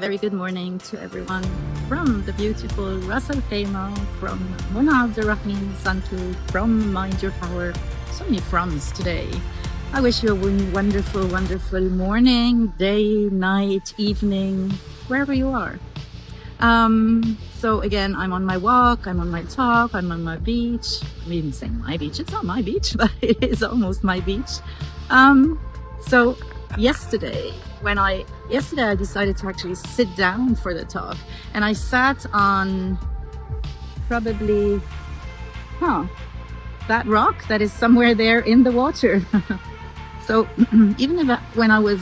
very good morning to everyone from the beautiful Ras Al Khaimah, from Mona Abdulrahman Santu, from Mind Your Power. So many froms today. I wish you a wonderful, wonderful morning, day, night, evening, wherever you are. So again, I'm on my walk, I'm on my talk, I'm on my beach. I'm even saying my beach. It's not my beach, but it is almost my beach. So yesterday I decided to actually sit down for the talk, and I sat on probably that rock that is somewhere there in the water. So even when I was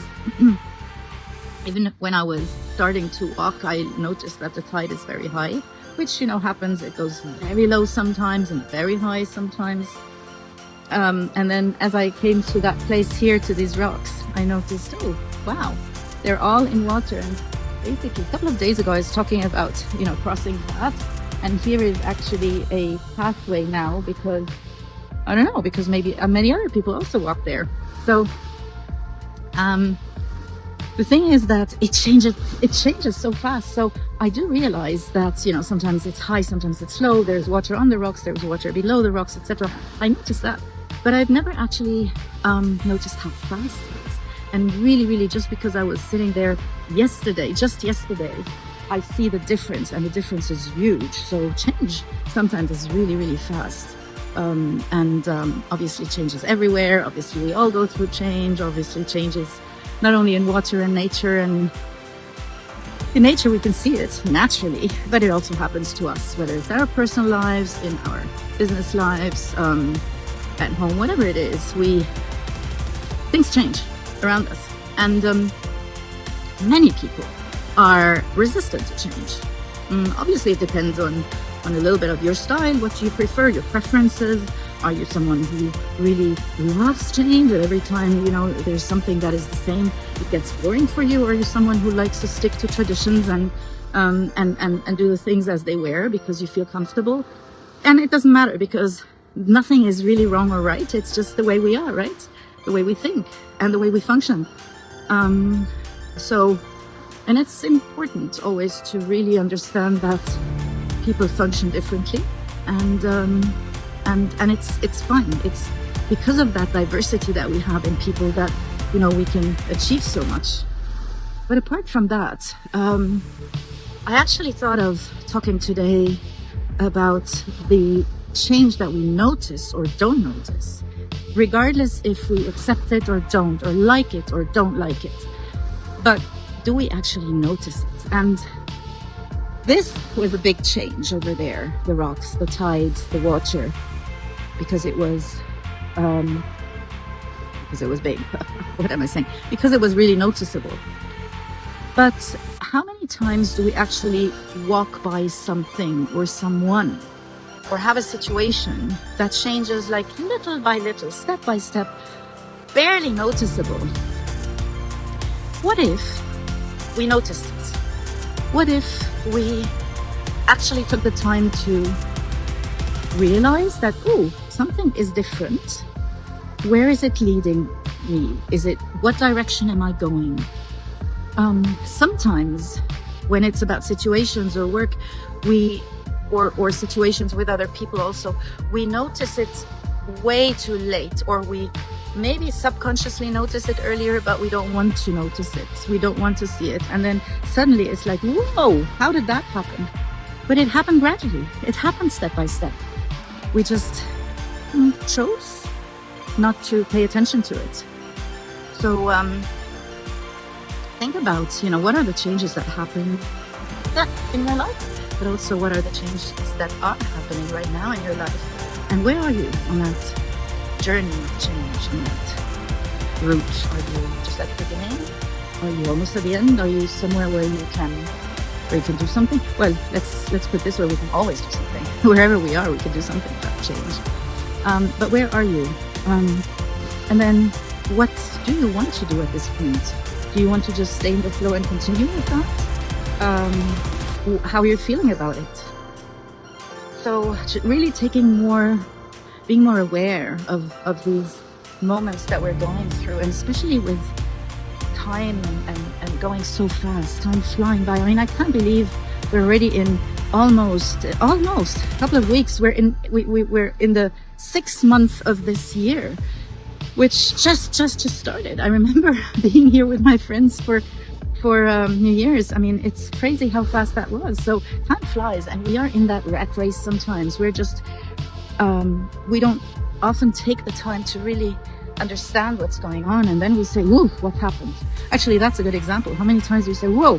starting to walk, I noticed that the tide is very high, which happens. It goes very low sometimes and very high sometimes. And then as I came to that place here, to these rocks, I noticed, oh wow, they're all in water. And basically a couple of days ago I was talking about crossing that, and here is actually a pathway now, because I don't know, because maybe many other people also walk there. So the thing is that it changes so fast. So I do realize that sometimes it's high, sometimes it's low, there's water on the rocks, there's water below the rocks, etc. I noticed that, but I've never actually noticed how fast it is. And really, just because I was sitting there just yesterday, I see the difference, and the difference is huge. So change sometimes is really fast. Obviously changes everywhere. Obviously we all go through change. Obviously changes not only in water and nature, and in nature we can see it naturally, but it also happens to us, whether it's our personal lives, in our business lives, at home, whatever it is, things change around us, and many people are resistant to change. Obviously it depends on a little bit of your style, what do you prefer, your preferences. Are you someone who really loves change, and every time there's something that is the same, it gets boring for you? Or are you someone who likes to stick to traditions and do the things as they were because you feel comfortable? And it doesn't matter, because nothing is really wrong or right. It's just the way we are, right? The way we think and the way we function. And it's important always to really understand that people function differently, and it's fine. It's because of that diversity that we have in people that we can achieve so much. But apart from that, I actually thought of talking today about the change that we notice or don't notice, regardless if we accept it or don't, or like it or don't like it. But do we actually notice it? And this was a big change over there, the rocks, the tides, the water, because it was big. What am I saying? Because it was really noticeable. But how many times do we actually walk by something or someone, or have a situation that changes like little by little, step by step, barely noticeable? What if we noticed it? What if we actually took the time to realize that, oh, something is different. Where is it leading me? What direction am I going? Sometimes when it's about situations or work, or situations with other people also, we notice it way too late, or we maybe subconsciously notice it earlier, but we don't want to notice it. We don't want to see it. And then suddenly it's like, whoa, how did that happen? But it happened gradually. It happened step by step. We just chose not to pay attention to it. So think about, what are the changes that happen in your life, but also what are the changes that are happening right now in your life? And where are you on that journey of change, in that route? Are you just at the beginning? Are you almost at the end? Are you somewhere where you can do something? Well, let's put it this way: we can always do something. Wherever we are, we can do something about change. But where are you? And then what do you want to do at this point? Do you want to just stay in the flow and continue with that? How you're feeling about it? So really being more aware of these moments that we're going through, and especially with time and going so fast, time flying by. I mean, I can't believe we're already in almost a couple of weeks. We're in the 6th month of this year, which just started. I remember being here with my friends for New Year's. I mean, it's crazy how fast that was. So time flies, and we are in that rat race sometimes. We're just we don't often take the time to really understand what's going on, and then we say, whoa, what happened? Actually, that's a good example. How many times we say, whoa,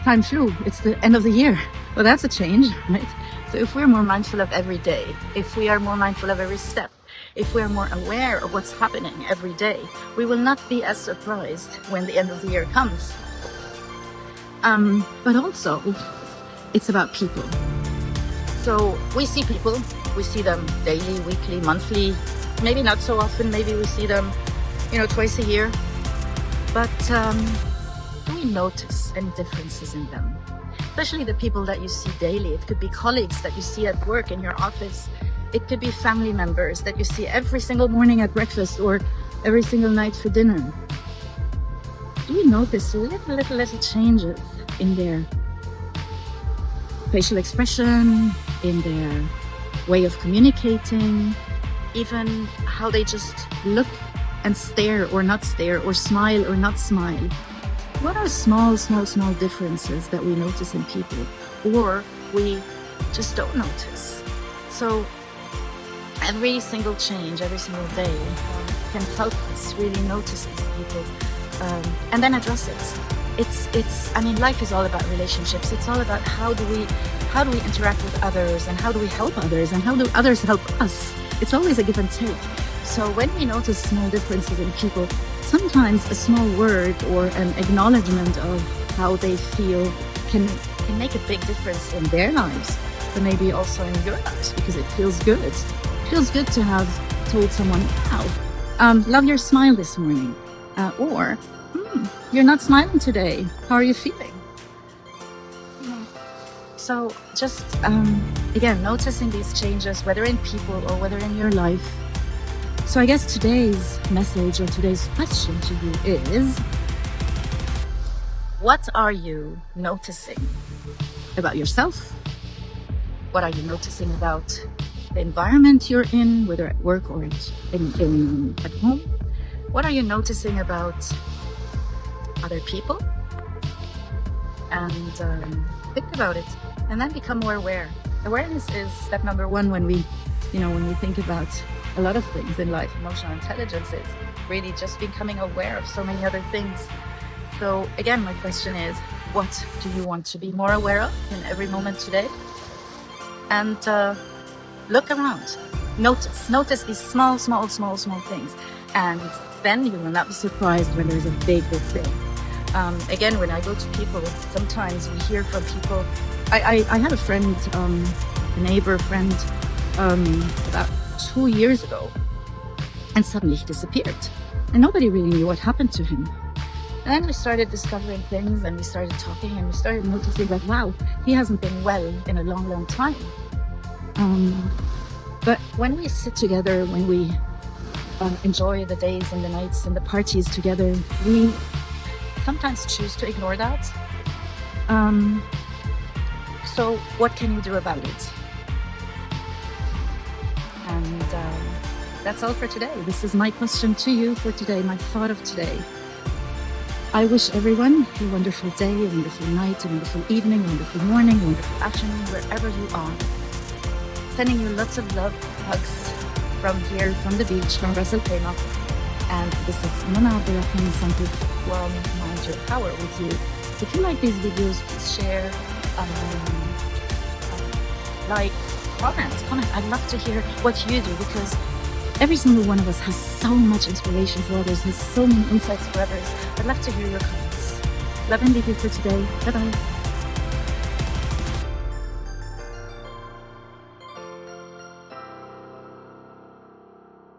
time flew, it's the end of the year. Well, that's a change, right? So if we're more mindful of every day, if we are more mindful of every step, if we're more aware of what's happening every day, we will not be as surprised when the end of the year comes. But also, it's about people. So we see people, we see them daily, weekly, monthly, maybe not so often, maybe we see them, twice a year. But do we notice any differences in them? Especially the people that you see daily. It could be colleagues that you see at work, in your office. It could be family members that you see every single morning at breakfast or every single night for dinner. Do we notice little changes in their facial expression, in their way of communicating, even how they just look and stare or not stare, or smile or not smile? What are small differences that we notice in people, or we just don't notice? So every single change, every single day can help us really notice these people and then address it. I mean, life is all about relationships. It's all about how do we interact with others, and how do we help others, and how do others help us? It's always a give and take. So when we notice small differences in people, sometimes a small word or an acknowledgement of how they feel can make a big difference in their lives, but maybe also in your lives, because it feels good. It feels good to have told someone, wow, love your smile this morning. Or, you're not smiling today. How are you feeling? So just, again, noticing these changes, whether in people or whether in your life. So I guess today's message, or today's question to you is, what are you noticing about yourself? What are you noticing about the environment you're in, whether at work or at home? What are you noticing about other people? And think about it, and then become more aware. Awareness is step number one when we think about a lot of things in life. Emotional intelligence is really just becoming aware of so many other things. So again, my question is, what do you want to be more aware of in every moment today? And look around. Notice these small things. And then you will not be surprised when there's a big thing. Again, when I go to people, sometimes we hear from people. I had a friend, a neighbor friend, about 2 years ago, and suddenly he disappeared, and nobody really knew what happened to him. And then we started discovering things, and we started talking, and we started noticing that, wow, he hasn't been well in a long time. But when we sit together, when we enjoy the days and the nights and the parties together, we sometimes choose to ignore that. So what can you do about it? And that's all for today. This is my question to you for today, my thought of today. I wish everyone a wonderful day, a wonderful night, a wonderful evening, a wonderful morning, a wonderful afternoon, wherever you are. Sending you lots of love, hugs from here, from the beach, from Ras Al Khaimah. And this is Mona Abdulrahman Santif, Mind Your Power with you. If you like these videos, please share, like, comment. I'd love to hear what you do, because every single one of us has so much inspiration for others, has so many insights for others. I'd love to hear your comments. Love and leave you for today. Bye-bye.